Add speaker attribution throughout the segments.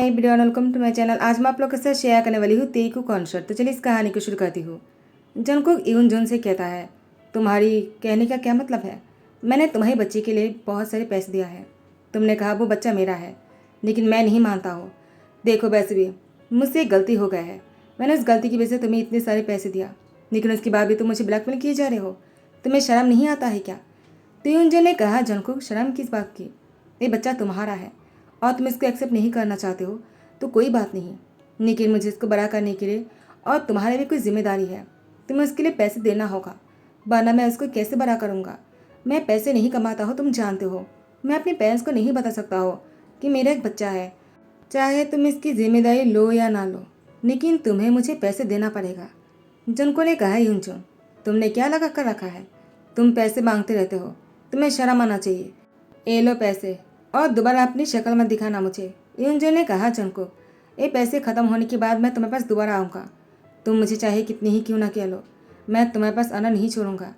Speaker 1: Hi everyone, welcome to my channel. आज मैं आप लोग के साथ शेयर करने वाली हूँ तेईकू कॉन्सर्ट। तो चलिए इस कहानी को शुरू करती हूँ। जंगकुक यून जुन से कहता है, तुम्हारी कहने का क्या मतलब है? मैंने तुम्हारी बच्ची के लिए बहुत सारे पैसे दिया है। तुमने कहा वो बच्चा मेरा है, लेकिन मैं नहीं मानता हूँ। देखो वैसे भी मुझसे एक गलती हो गया है। मैंने उस गलती की वजह से तुम्हें इतने सारे पैसे दिया, लेकिन उसके बाद भी तुम मुझे ब्लैकमेल किए जा रहे हो। तुम्हें शर्म नहीं आता है क्या? तो यून जुन ने कहा, जंगकुक शर्म किस बात की? ये बच्चा तुम्हारा है और तुम इसको एक्सेप्ट नहीं करना चाहते हो तो कोई बात नहीं, लेकिन मुझे इसको बड़ा करने के लिए और तुम्हारे भी कोई जिम्मेदारी है। तुम्हें उसके लिए पैसे देना होगा, वरना मैं उसको कैसे बड़ा करूँगा? मैं पैसे नहीं कमाता हो, तुम जानते हो। मैं अपने पेरेंट्स को नहीं बता सकता हो कि मेरा एक बच्चा है। चाहे तुम इसकी जिम्मेदारी लो या ना लो, लेकिन तुम्हें मुझे पैसे देना पड़ेगा। जुनको ने कहा, यूनचुन तुमने क्या लगा कर रखा है? तुम पैसे मांगते रहते हो, तुम्हें शर्म आना चाहिए। ये लो पैसे और दोबारा अपनी शक्ल मत दिखाना मुझे। यूनजो ने कहा, जंको ये पैसे ख़त्म होने के बाद मैं तुम्हारे पास दोबारा आऊँगा। तुम मुझे चाहे कितनी ही क्यों ना कह लो, मैं तुम्हारे पास आना नहीं छोड़ूंगा।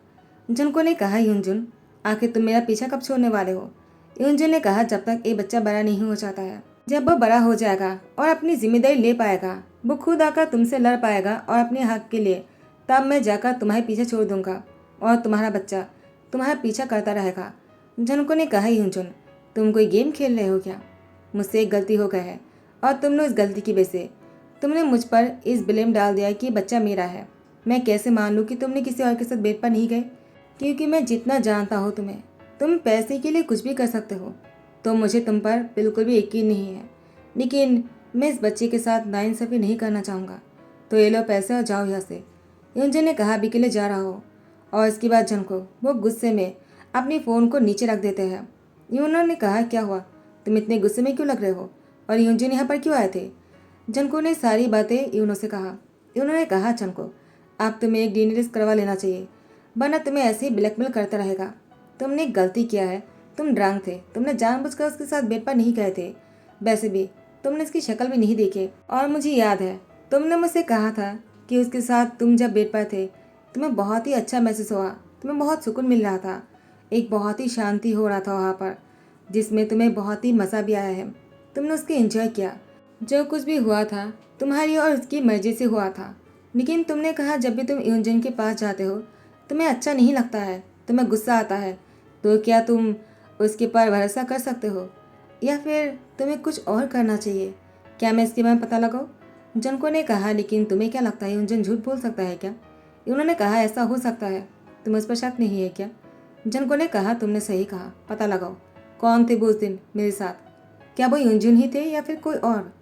Speaker 1: जंको ने कहा, यूनजुन आखिर तुम मेरा पीछा कब छोड़ने वाले हो? यूनजुन ने कहा, जब तक ये बच्चा बड़ा नहीं हो जाता है। जब वो बड़ा हो जाएगा और अपनी जिम्मेदारी ले पाएगा, वो खुद आकर तुमसे लड़ पाएगा और अपने हक के लिए, तब मैं जाकर तुम्हारे पीछे छोड़ दूंगा और तुम्हारा बच्चा तुम्हारा पीछा करता रहेगा। जनको ने कहा, यूनजुन तुम कोई गेम खेल रहे हो क्या? मुझसे एक गलती हो गई है और तुमने उस गलती की वजह से तुमने मुझ पर इस ब्लेम डाल दिया कि बच्चा मेरा है। मैं कैसे मान लूँ कि तुमने किसी और के साथ बेड पर नहीं गए? क्योंकि मैं जितना जानता हूँ तुम्हें, तुम पैसे के लिए कुछ भी कर सकते हो। तो मुझे तुम पर बिल्कुल भी यकीन नहीं है, लेकिन मैं इस बच्चे के साथ नाइंसाफ़ी नहीं करना चाहूँगा। तो ये लो पैसे और जाओ यहाँ से। यूनजन ने कहा, अभी के लिए जा रहा हो। और इसके बाद जनको वो गुस्से में अपनी फ़ोन को नीचे रख देते हैं। यूनो ने कहा, क्या हुआ? तुम इतने गुस्से में क्यों लग रहे हो? और यूनजुन यहाँ पर क्यों आए थे? जनको ने सारी बातें यूनो से कहा। यूनो ने कहा, जनको आप तुम्हें एक डीएनए टेस्ट करवा लेना चाहिए, वरना तुम्हें ऐसे ही ब्लैकमेल करता रहेगा। तुमने एक गलती किया है, तुम ड्रंक थे, तुमने जानबूझकर उसके साथ बेड पर नहीं गए थे। वैसे भी तुमने उसकी शक्ल भी नहीं देखी। और मुझे याद है तुमने मुझसे कहा था कि उसके साथ तुम जब बेड पर थे तुम्हें बहुत ही अच्छा महसूस हुआ, तुम्हें बहुत सुकून मिल रहा था, एक बहुत ही शांति हो रहा था वहाँ पर, जिसमें तुम्हें बहुत ही मज़ा भी आया है। तुमने उसके एंजॉय किया। जो कुछ भी हुआ था तुम्हारी और उसकी मर्जी से हुआ था। लेकिन तुमने कहा जब भी तुम यूनजन के पास जाते हो तुम्हें अच्छा नहीं लगता है, तुम्हें गुस्सा आता है। तो क्या तुम उसके पर भरोसा कर सकते हो या फिर तुम्हें कुछ और करना चाहिए? क्या मैं इसके बारे में पता लगाऊं? जनको ने कहा, लेकिन तुम्हें क्या लगता है यूनजन झूठ बोल सकता है क्या? उन्होंने कहा, ऐसा हो सकता है। तुम्हें उस पर शक नहीं है क्या? जनको ने कहा, तुमने सही कहा, पता लगाओ कौन थे वो उस दिन मेरे साथ। क्या वो यूनजुन ही थे या फिर कोई और?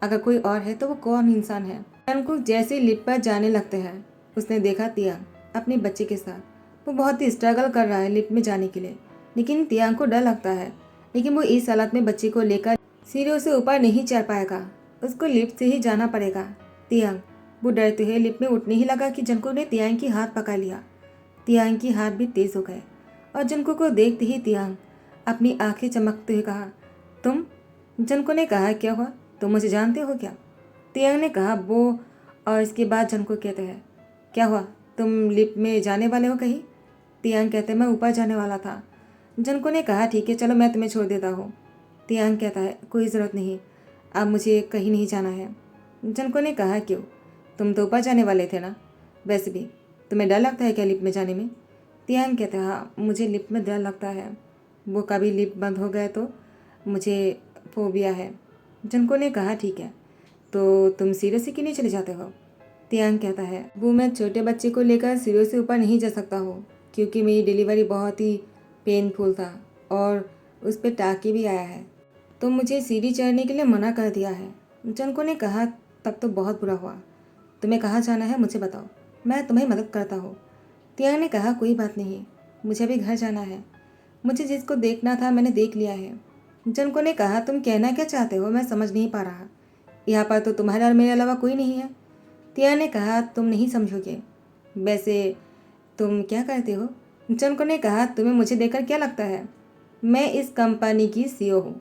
Speaker 1: अगर कोई और है तो वो कौन इंसान है? जनको जैसे ही लिफ्ट पर जाने लगते हैं उसने देखा तियांग अपने बच्चे के साथ। वो बहुत ही स्ट्रगल कर रहा है लिफ्ट में जाने के लिए, लेकिन तियांग को डर लगता है। लेकिन वो इस हालत में बच्चे को लेकर सीढ़ियों से ऊपर नहीं चढ़ पाएगा, उसको लिफ्ट से ही जाना पड़ेगा। तियांग वो डरते हुए लिफ्ट में उठने ही लगा कि जनको ने तियांग की हाथ पकड़ लिया। तियांग की हाथ भी तेज हो गए और जनको को देखते ही तियांग अपनी आंखें चमकते हुए कहा, तुम? जनको ने कहा, क्या हुआ, तुम मुझे जानते हो क्या? तियांग ने कहा, वो। और इसके बाद जनको कहते हैं, क्या हुआ, तुम लिफ्ट में जाने वाले हो कहीं? तियांग कहते हैं, मैं ऊपर जाने वाला था। जनको ने कहा, ठीक है चलो मैं तुम्हें छोड़ देता हूँ। तियांग कहता है, कोई ज़रूरत नहीं, अब मुझे कहीं नहीं जाना है। जनको ने कहा, क्यों? तुम तो ऊपर जाने वाले थे ना? वैसे भी तुम्हें डर लगता है क्या लिफ्ट में जाने में? तियांग कहते हैं, हाँ मुझे लिफ्ट में डर लगता है, वो कभी लिफ्ट बंद हो गया तो मुझे फोबिया है। जनको ने कहा, ठीक है तो तुम सीढ़ियों से क्यों नहीं चले जाते हो? तियांग कहता है, वो मैं छोटे बच्चे को लेकर सीढ़ियों से ऊपर नहीं जा सकता हूँ, क्योंकि मेरी डिलीवरी बहुत ही पेनफुल था और उस पर टाँकी भी आया है, तो मुझे सीढ़ी चढ़ने के लिए मना कर दिया है। जनको ने कहा, तब तो बहुत बुरा हुआ। तुम्हें कहाँ जाना है मुझे बताओ, मैं तुम्हें मदद करता हूँ। तियांग ने कहा, कोई बात नहीं, मुझे अभी घर जाना है, मुझे जिसको देखना था मैंने देख लिया है। जनको ने कहा, तुम कहना क्या चाहते हो, मैं समझ नहीं पा रहा, यहाँ पर तो तुम्हारे और मेरे अलावा कोई नहीं है। तियांग ने कहा, तुम नहीं समझोगे, वैसे तुम क्या करते हो? जनको ने कहा, तुम्हें मुझे देखकर क्या लगता है, मैं इस कंपनी की सीईओ हूँ।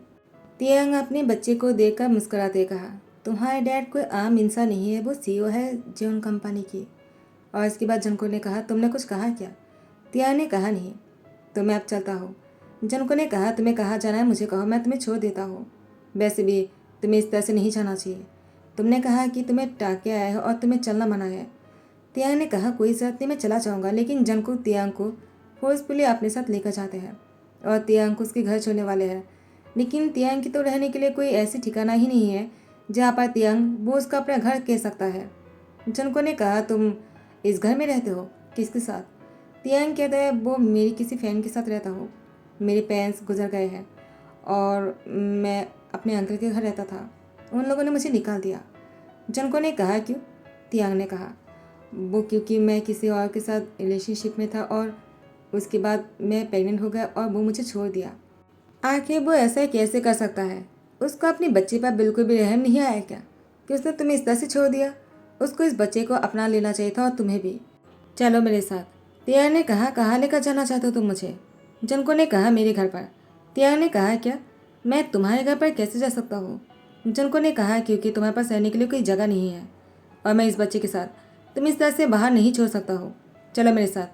Speaker 1: तियांग अपने बच्चे को देखकर मुस्कुराते कहा, तुम्हारे डैड कोई आम इंसान नहीं है, वो सीईओ है जियोन कंपनी की। और इसके बाद जनको ने कहा, तुमने कुछ कहा क्या? तियांग ने कहा, नहीं, तो मैं अब चलता हूँ। जनको ने कहा, तुम्हें कहाँ जाना है मुझे कहो, मैं तुम्हें छोड़ देता हूँ। वैसे भी तुम्हें इस तरह से नहीं जाना चाहिए। तुमने कहा कि तुम्हें टाके आया है और तुम्हें चलना मना है। तियांग ने कहा कोई ज़रूरत नहीं, मैं चला जाऊँगा। लेकिन जंगकुक तियांग को फोर्सफुली अपने साथ लेकर जाते हैं और तियांग को उसके घर छोड़ने वाले हैं। लेकिन तियांग की तो रहने के लिए कोई ऐसी ठिकाना ही नहीं है जहाँ पर तियांग वो उसका अपना घर कह सकता है। जंको ने कहा तुम इस घर में रहते हो, किसके साथ? तियांग कहता है वो मेरी किसी फ्रेंड के साथ रहता हूँ। मेरे पेरेंट्स गुजर गए हैं और मैं अपने अंकल के घर रहता था। उन लोगों ने मुझे निकाल दिया। जंको ने कहा क्यों? तियांग ने कहा वो क्योंकि मैं किसी और के साथ रिलेशनशिप में था और उसके बाद मैं प्रेग्नेंट हो गया और वो मुझे छोड़ दिया। आखिर वो ऐसा कैसे कर सकता है? उसको अपनी बच्ची पर बिल्कुल भी रहम नहीं आया क्या कि उसने तुम्हें इस तरह से छोड़ दिया? उसको इस बच्चे को अपना लेना चाहिए था और तुम्हें भी। चलो मेरे साथ। तियांग ने कहा कहाँ लेकर जाना चाहते हो तुम मुझे? जंको ने कहा मेरे घर पर। तियांग ने कहा क्या? मैं तुम्हारे घर पर कैसे जा सकता हूँ? जंको ने कहा क्योंकि तुम्हारे पास रहने के लिए कोई जगह नहीं है और मैं इस बच्चे के साथ तुम इस तरह से बाहर नहीं छोड़ सकता हो। चलो मेरे साथ।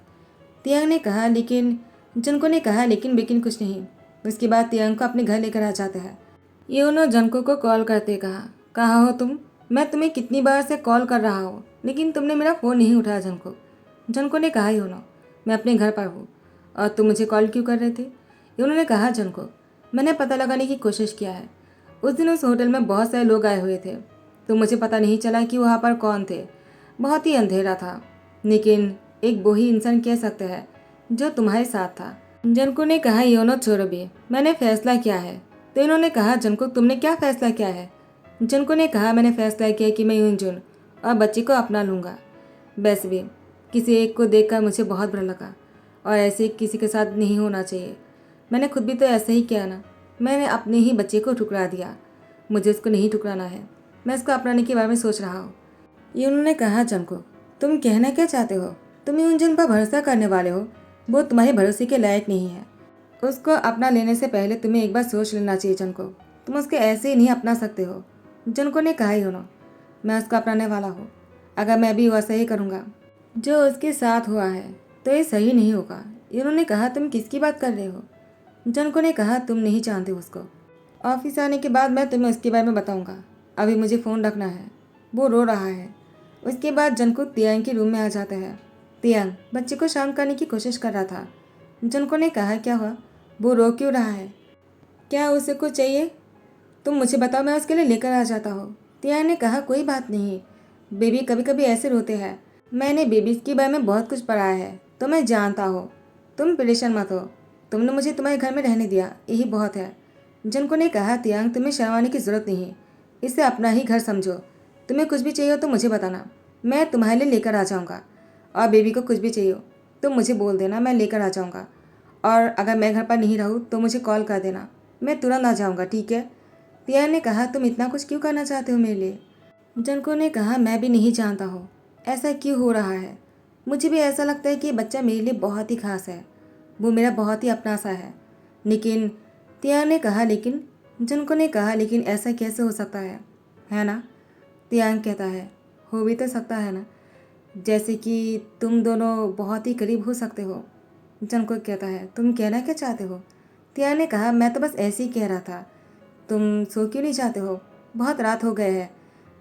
Speaker 1: तियांग ने कहा लेकिन जंको ने कहा लेकिन कुछ नहीं। उसके बाद तियांग को अपने घर लेकर आ जाते हैं। यूनो जंको को कॉल करते कहा कहाँ हो तुम? मैं तुम्हें कितनी बार से कॉल कर रहा हूँ लेकिन तुमने मेरा फ़ोन नहीं उठाया। जंको जंको ने कहा यूनो मैं अपने घर पर हूँ और तुम मुझे कॉल क्यों कर रहे थे? यूनो ने कहा जंको मैंने पता लगाने की कोशिश किया है। उस दिन उस होटल में बहुत सारे लोग आए हुए थे तो मुझे पता नहीं चला कि वहाँ पर कौन थे। बहुत ही अंधेरा था लेकिन एक वो ही इंसान कह सकते हैं जो तुम्हारे साथ था। जंको ने कहा योनो छोड़ो भी, मैंने फैसला किया है। तो इन्होंने कहा जंको तुमने क्या फैसला किया है? जंको ने कहा मैंने फैसला किया कि मैं यूनजुन और बच्ची को अपना लूँगा। वैसे भी किसी एक को देखकर मुझे बहुत बुरा लगा और ऐसे किसी के साथ नहीं होना चाहिए। मैंने खुद भी तो ऐसा ही किया ना, मैंने अपने ही बच्चे को ठुकरा दिया। मुझे उसको नहीं ठुकराना है, मैं इसको अपनाने के बारे में सोच रहा हूँ। ये उन्होंने कहा जंको तुम कहना क्या चाहते हो? तुम यूनजुन पर भरोसा करने वाले हो, वो तुम्हारे भरोसे के लायक नहीं है। उसको अपना लेने से पहले तुम्हें एक बार सोच लेना चाहिए जंको, तुम उसको ऐसे ही नहीं अपना सकते हो। जंको ने कहा यूनो मैं उसको अपनाने वाला हूँ, अगर मैं भी वैसा ही करूँगा जो उसके साथ हुआ है तो ये सही नहीं होगा। इन्होंने कहा तुम किसकी बात कर रहे हो? जंको ने कहा तुम नहीं जानते उसको, ऑफिस आने के बाद मैं तुम्हें उसके बारे में बताऊँगा, अभी मुझे फ़ोन रखना है। वो रो रहा है। उसके बाद जंको तियांग के रूम में आ जाता है। तियांग बच्चे को शांत करने की कोशिश कर रहा था। जंको ने कहा क्या हुआ, वो रो क्यों रहा है? क्या उसे कुछ चाहिए? तुम मुझे बताओ, मैं उसके लिए लेकर आ जाता हूँ। तियांग ने कहा कोई बात नहीं, बेबी कभी कभी ऐसे रोते हैं, मैंने बेबीज के बारे में बहुत कुछ पढ़ा है तो मैं जानता हूँ। तुम परेशान मत हो, तुमने मुझे तुम्हारे घर में रहने दिया, यही बहुत है। जंको ने कहा तियांग तुम्हें शर्माने की ज़रूरत नहीं, इसे अपना ही घर समझो। तुम्हें कुछ भी चाहिए हो तो मुझे बताना, मैं तुम्हारे लिए लेकर आ जाऊँगा। और बेबी को कुछ भी चाहिए हो तो मुझे बोल देना, मैं लेकर आ जाऊँगा। और अगर मैं घर पर नहीं रहूँ तो मुझे कॉल कर देना, मैं तुरंत आ जाऊँगा, ठीक है? तियांग ने कहा तुम इतना कुछ क्यों करना चाहते हो मेरे लिए? जंको ने कहा मैं भी नहीं जानता हूँ ऐसा क्यों हो रहा है। मुझे भी ऐसा लगता है कि ये बच्चा मेरे लिए बहुत ही खास है, वो मेरा बहुत ही अपना सा है। लेकिन तियांग ने कहा लेकिन जंको ने कहा लेकिन ऐसा कैसे हो सकता है ना? तियांग कहता है हो भी तो सकता है ना, जैसे कि तुम दोनों बहुत ही करीब हो सकते हो। जंको कहता है तुम कहना क्या चाहते हो? तियांग ने कहा मैं तो बस ऐसे ही कह रहा था, तुम सो क्यों नहीं चाहते हो? बहुत रात हो गए है।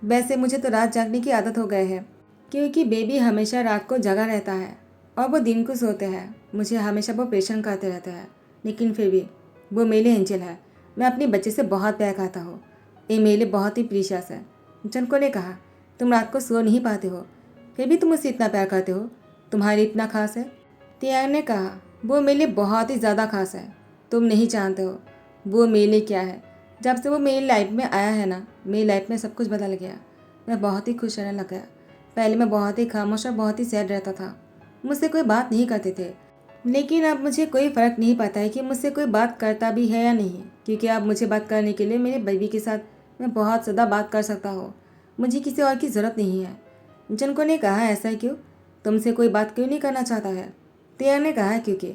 Speaker 1: वैसे मुझे तो रात जागने की आदत हो गए है क्योंकि बेबी हमेशा रात को जगा रहता है और वो दिन को सोते हैं। मुझे हमेशा वो परेशान करते रहते हैं, लेकिन फिर भी वो मेरे एंजल है। मैं अपने बच्चे से बहुत प्यार करता हूँ, ये मेरे लिए बहुत ही प्रीशियस है। जंको ने कहा तुम रात को सो नहीं पाते हो फिर भी तुम उससे इतना प्यार करते हो, तुम्हारे इतना खास है? तियांग ने कहा वो मेरे लिए बहुत ही ज़्यादा खास है, तुम नहीं जानते हो वो मेरे लिए क्या है। जब से वो मेरी लाइफ में आया है ना, मेरी लाइफ में सब कुछ बदल गया। मैं बहुत ही खुश रहने लग गया। पहले मैं बहुत ही खामोश और बहुत ही सैड रहता था, मुझसे कोई बात नहीं करते थे। लेकिन अब मुझे कोई फ़र्क नहीं पड़ता है कि मुझसे कोई बात करता भी है या नहीं, क्योंकि अब मुझे बात करने के लिए मेरे बेबी के साथ मैं बहुत ज़्यादा बात कर सकता हूँ। मुझे किसी और की ज़रूरत नहीं है। जंको ने कहा ऐसा क्यों, तुमसे कोई बात क्यों नहीं करना चाहता है? तियांग ने कहा क्योंकि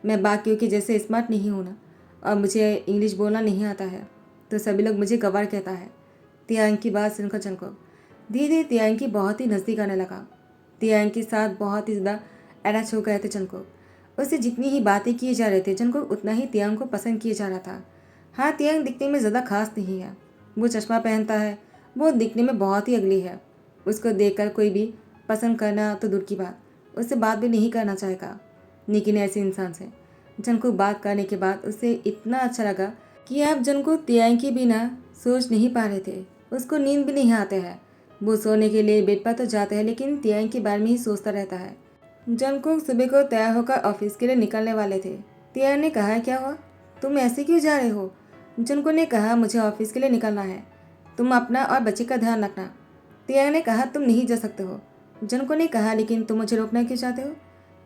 Speaker 1: मैं बाकियों के जैसे स्मार्ट नहीं हूँ ना, और मुझे इंग्लिश बोलना नहीं आता है तो सभी लोग मुझे गवार कहता है। तियांग की बात सुनकर जंको धीरे धीरे तियांग की बहुत ही नज़दीक आने लगा। तियांग के साथ बहुत ही ज़्यादा अटैच हो गए थे जंको। उससे जितनी ही बातें किए जा रहे थे जंको उतना ही तियांग को पसंद किया जा रहा था। हाँ, तियांग दिखने में ज़्यादा खास नहीं है, वो चश्मा पहनता है, वो दिखने में बहुत ही अगली है। उसको देखकर कोई भी पसंद करना तो दूर की बात, उससे बात भी नहीं करना चाहेगा। लेकिन ऐसे इंसान से जंकुक बात करने के बाद उसे इतना अच्छा लगा कि अब जंकुक तियांग के बिना सोच नहीं पा रहे थे। उसको नींद भी नहीं आते हैं। वो सोने के लिए बेड पर तो जाते हैं लेकिन तियांग के बारे में ही सोचता रहता है। जंकुक सुबह को तैयार होकर ऑफिस के लिए निकलने वाले थे। तियांग ने कहा, क्या हुआ, तुम ऐसे क्यों जा रहे हो? जंकुक ने कहा, मुझे ऑफिस के लिए निकलना है, तुम अपना और बच्चे का ध्यान रखना। तियांग ने कहा, तुम नहीं जा सकते हो। जंकुक ने कहा, लेकिन तुम मुझे रोकना क्यों चाहते हो?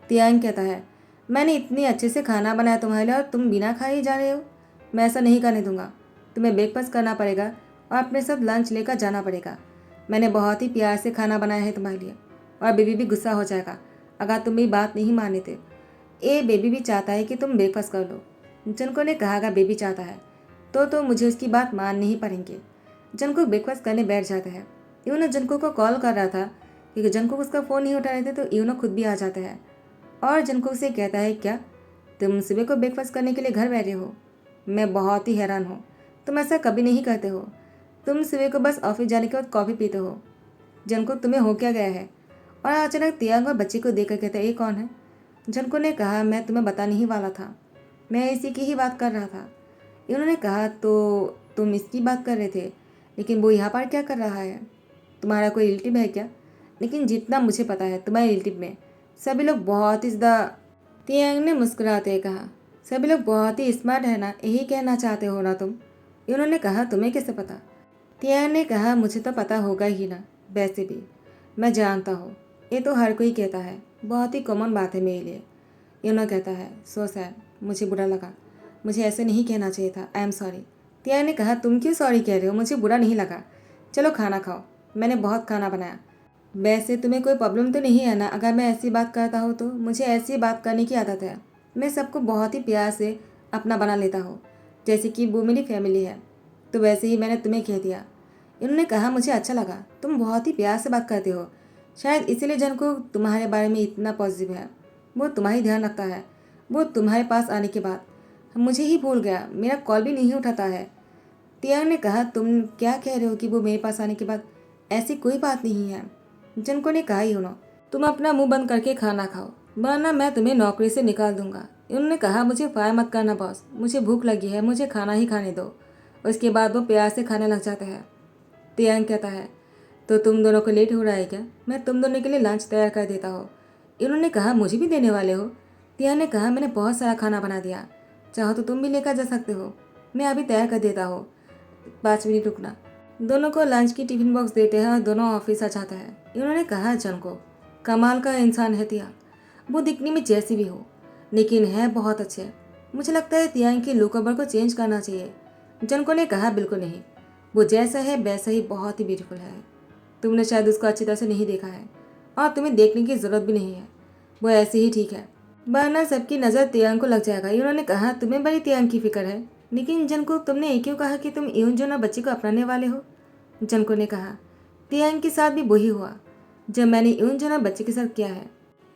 Speaker 1: तियांग कहता है, मैंने इतनी अच्छे से खाना बनाया तुम्हारे लिए और तुम बिना खाए ही जा रहे हो। मैं ऐसा नहीं करने दूंगा। तुम्हें ब्रेकफास्ट करना पड़ेगा और अपने साथ लंच लेकर जाना पड़ेगा। मैंने बहुत ही प्यार से खाना बनाया है तुम्हारे लिए, और बेबी भी गुस्सा हो जाएगा अगर तुम मेरी बात नहीं माने थे। ए बेबी भी चाहता है कि तुम ब्रेकफास्ट कर लो। जंकुक ने कहा, अगर बेबी चाहता है तो मुझे उसकी बात माननी ही पड़ेंगे। जंकुक ब्रेकफास्ट करने बैठ जाता है। यूनो जंकुक को कॉल कर रहा था क्योंकि जंकुक उसका फ़ोन नहीं उठा रहे थे, तो यूनो खुद भी आ जाता है और जंकुक से कहता है, क्या तुम सुबह को ब्रेकफास्ट करने के लिए घर बैठे हो? मैं बहुत ही हैरान हूँ, तुम ऐसा कभी नहीं करते हो। तुम सुबह को बस ऑफिस जाने के बाद कॉफ़ी पीते हो। जंकुक, तुम्हें हो क्या गया है? और अचानक तियांग और बच्चे को देखकर कहता है, ये कौन है? जंकुक ने कहा, मैं तुम्हें बताने ही वाला था, मैं इसी की ही बात कर रहा था। इन्होंने कहा, तो तुम इसकी बात कर रहे थे, लेकिन वो यहाँ पर क्या कर रहा है? तुम्हारा कोई रिलेटिव है क्या? लेकिन जितना मुझे पता है तुम्हारे रिलेटिव में सभी लोग बहुत ही ज़्यादा। तियांग ने मुस्कुराते कहा, सभी लोग बहुत ही स्मार्ट है ना, यही कहना चाहते हो ना तुम? इन्होंने कहा, तुम्हें कैसे पता? तियांग ने कहा, मुझे तो पता होगा ही ना, वैसे भी मैं जानता हूँ, ये तो हर कोई कहता है, बहुत ही कॉमन बात है मेरे लिए। इन्होंने कहता है, सो सैड, मुझे बुरा लगा, मुझे ऐसे नहीं कहना चाहिए था, आई एम सॉरी। तियांग ने कहा, तुम क्यों सॉरी कह रहे हो? मुझे बुरा नहीं लगा, चलो खाना खाओ, मैंने बहुत खाना बनाया। वैसे तुम्हें कोई प्रॉब्लम तो नहीं है ना अगर मैं ऐसी बात करता हूँ तो? मुझे ऐसी बात करने की आदत है, मैं सबको बहुत ही प्यार से अपना बना लेता हूँ, जैसे कि वो मेरी फैमिली है। तो वैसे ही मैंने तुम्हें कह दिया। इन्होंने कहा, मुझे अच्छा लगा, तुम बहुत ही प्यार से बात करते हो, शायद इसीलिए जन को तुम्हारे बारे में इतना पॉजिटिव है। वो तुम्हारी ध्यान रखता है। वो तुम्हारे पास आने के बाद मुझे ही भूल गया, मेरा कॉल भी नहीं उठाता है। तियांग ने कहा, तुम क्या कह रहे हो कि वो मेरे पास आने के बाद? ऐसी कोई बात नहीं है। जनको ने कहा, यूनो तुम अपना मुंह बंद करके खाना खाओ, वरना मैं तुम्हें नौकरी से निकाल दूंगा। उन्होंने कहा, मुझे फायर मत करना बॉस, मुझे भूख लगी है, मुझे खाना ही खाने दो। उसके बाद वो प्यार से खाने लग जाते हैं। तियांग कहता है, तो तुम दोनों को लेट हो रहा है क्या? मैं तुम दोनों के लिए लंच तैयार कर देता हूँ। इन्होंने कहा, मुझे भी देने वाले हो? तियांग ने कहा, मैंने बहुत सारा खाना बना दिया, चाहो तो तुम भी लेकर जा सकते हो, मैं अभी तैयार कर देता हूँ, 5 मिनट रुकना। दोनों को लंच की टिफिन बॉक्स देते हैं और दोनों ऑफिस आ जाता है। इन्होंने कहा, जंको कमाल का इंसान है तियांग, वो दिखने में जैसी भी हो लेकिन है बहुत अच्छे। मुझे लगता है तियांग की लुक ओवर को चेंज करना चाहिए। जंको ने कहा, बिल्कुल नहीं, वो जैसा है वैसा ही बहुत ही ब्यूटीफुल है। तुमने शायद उसको अच्छी तरह से नहीं देखा है और तुम्हें देखने की ज़रूरत भी नहीं है, वो ऐसे ही ठीक है, वरना सबकी नज़र तियांग को लग जाएगा। इन्होंने कहा, तुम्हें बड़ी तियांग की फिक्र है, लेकिन जनको तुमने एक क्यों कहा कि तुम यूनजोना बच्ची को अपनाने वाले हो? जनको ने कहा, तियांग के साथ भी वही हुआ, जब मैंने यूनजोना बच्ची के साथ किया है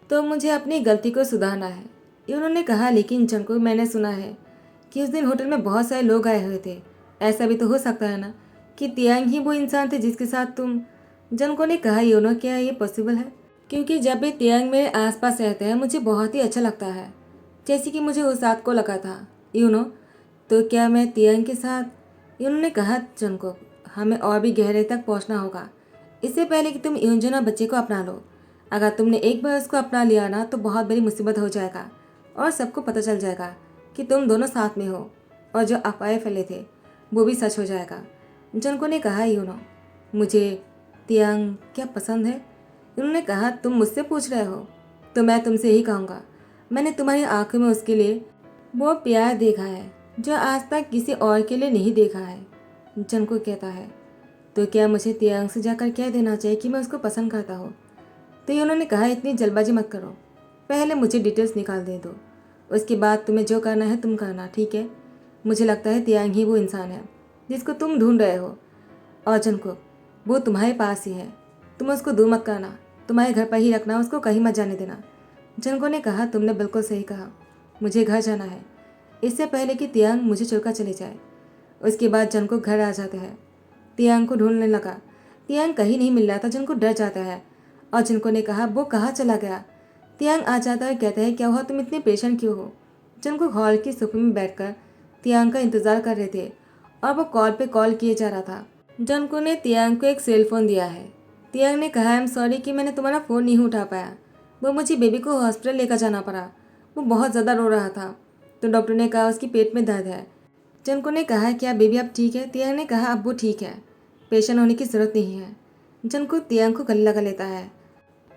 Speaker 1: तो मुझे अपनी गलती को सुधारना है। उन्होंने कहा, लेकिन जनको मैंने सुना है कि उस दिन होटल में बहुत सारे लोग आए हुए थे, ऐसा भी तो हो सकता है ना कि तियांग ही वो इंसान थे जिसके साथ तुम? जनको ने कहा, यूनो क्या ये पॉसिबल है? क्योंकि जब भी तियांग मेरे आसपास रहते हैं मुझे बहुत ही अच्छा लगता है, जैसे कि मुझे उस रात को लगा था। यूनो तो क्या मैं तियांग के साथ? उन्होंने कहा, जनको हमें और भी गहरे तक पहुंचना होगा, इससे पहले कि तुम यूनजोना बच्चे को अपना लो। अगर तुमने एक बार उसको अपना लिया ना तो बहुत बड़ी मुसीबत हो जाएगा और सबको पता चल जाएगा कि तुम दोनों साथ में हो, और जो अफवाहें फैले थे वो भी सच हो जाएगा। जनको ने कहा, यूनो मुझे तियांग क्या पसंद है? उन्होंने कहा, तुम मुझसे पूछ रहे हो तो मैं तुमसे ही कहूँगा, मैंने तुम्हारी आंखों में उसके लिए वो प्यार देखा है जो आज तक किसी और के लिए नहीं देखा है। जनको कहता है, तो क्या मुझे तियांग से जाकर कह देना चाहिए कि मैं उसको पसंद करता हूँ? तो उन्होंने कहा, इतनी जल्दबाजी मत करो, पहले मुझे डिटेल्स निकाल दे दो, उसके बाद तुम्हें जो करना है तुम करना, ठीक है? मुझे लगता है तियांग ही वो इंसान है जिसको तुम ढूंढ रहे हो, और जनको वो तुम्हारे पास ही है, तुम उसको दूर मत करना, तुम्हारे घर पर ही रखना, उसको कहीं मत जाने देना। जनको ने कहा, तुमने बिल्कुल सही कहा, मुझे घर जाना है, इससे पहले कि तियांग मुझे छोड़कर चले जाए। उसके बाद जनको घर आ जाता है तियांग को ढूंढने लगा। तियांग कहीं नहीं मिल रहा था। जनको डर जाता है और जनको ने कहा वो कहाँ चला गया। तियांग आ जाता है, कहता है क्या हुआ, तुम इतने परेशान क्यों हो। जनको हॉल की सोफे में बैठकर तियांग का इंतजार कर रहे थे और वो कॉल पे कॉल किए जा रहा था। जनको ने तियांग को एक सेल फोन दिया है। तियांग ने कहा आई एम सॉरी कि मैंने तुम्हारा फ़ोन नहीं उठा पाया। वो मुझे बेबी को हॉस्पिटल लेकर जाना पड़ा। वो बहुत ज़्यादा रो रहा था तो डॉक्टर ने कहा उसकी पेट में दर्द है। जनको ने कहा क्या बेबी अब ठीक है। तियांग ने कहा अब वो ठीक है, पेशेंट होने की ज़रूरत नहीं है। जनको तियांग को गले लगा लेता है।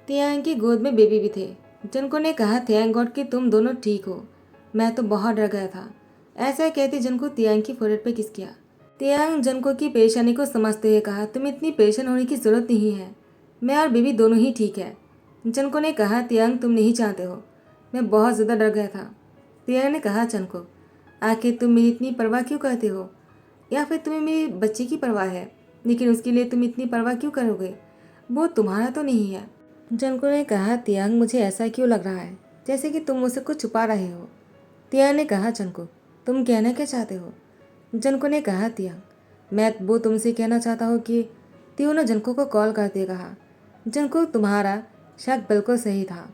Speaker 1: तियांग की गोद में बेबी भी थे। जनको ने कहा थैंक गॉड कि तुम दोनों ठीक हो, मैं तो बहुत डर गया था। ऐसा कहते जनको तियांग की फोrehead पे किस किया। तियांग जनको की परेशानी को समझते हुए कहा तुम इतनी परेशान होने की ज़रूरत नहीं है, मैं और बेबी दोनों ही ठीक है। जनको ने कहा तियांग तुम नहीं चाहते हो, मैं बहुत ज़्यादा डर गया था। तियांग ने कहा जनको आखिर तुम मेरी इतनी परवाह क्यों करते हो, या फिर तुम्हें मेरी बच्चे की परवाह है, लेकिन उसके लिए तुम इतनी परवाह क्यों करोगे, वो तुम्हारा तो नहीं है। जनको ने कहा तियांग मुझे ऐसा क्यों लग रहा है जैसे कि तुम मुझसे कुछ छुपा रहे हो। तियांग ने कहा जनको तुम कहना क्या चाहते हो। जनको ने कहा तियांग मैं वो तुमसे कहना चाहता हूँ कि तियो ने जनको को कॉल करते कहा जनको तुम्हारा शक बिल्कुल सही था,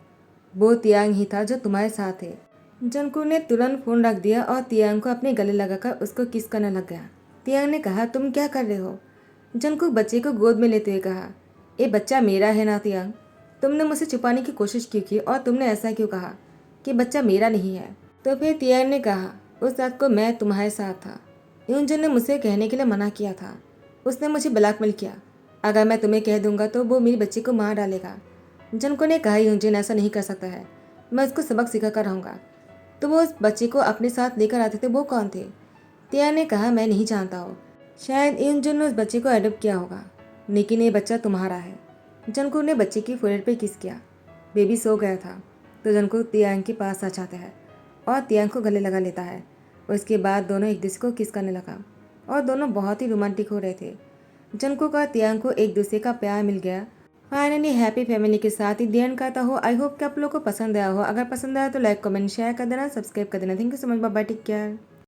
Speaker 1: वो तियांग ही था जो तुम्हारे साथ थे। जनको ने तुरंत फ़ोन रख दिया और तियांग को अपने गले लगाकर उसको किस करने लग गया। तियांग ने कहा तुम क्या कर रहे हो। जनको बच्चे को गोद में लेते हुए कहा ये बच्चा मेरा है ना तियांग, तुमने मुझसे छुपाने की कोशिश क्यों की और तुमने ऐसा क्यों कहा कि बच्चा मेरा नहीं है। तो फिर तियांग ने कहा उस रात को मैं तुम्हारे साथ था, यूनजन ने मुझसे कहने के लिए मना किया था, उसने मुझे ब्लैकमेल किया, अगर मैं तुम्हें कह दूंगा तो वो मेरी बच्ची को मार डालेगा। जनको ने कहा यूनजन ऐसा नहीं कर सकता है, मैं उसको सबक सिखा कर रहूँगा। तो वो उस बच्चे को अपने साथ लेकर आते थे वो कौन थे। तियांग ने कहा मैं नहीं जानता हूँ, शायद यूनजन ने उस बच्चे को अडॉप्ट किया होगा, लेकिन ये बच्चा तुम्हारा है। जनको ने बच्चे की फोrehead पे किस किया। बेबी सो गया था तो जनको तियांग के पास आ जाता है और तियांग को गले लगा लेता है। उसके बाद दोनों एक दूसरे को किस करने लगा और दोनों बहुत ही रोमांटिक हो रहे थे। जनको का तियांग को एक दूसरे का प्यार मिल गया। फाइनली हैप्पी फैमिली के साथ ही दी एंड करता हो। आई होप कि आप लोगों को पसंद आया हो। अगर पसंद आया तो लाइक कमेंट शेयर कर देना, सब्सक्राइब कर देना। Thank you so much, bye bye, take care.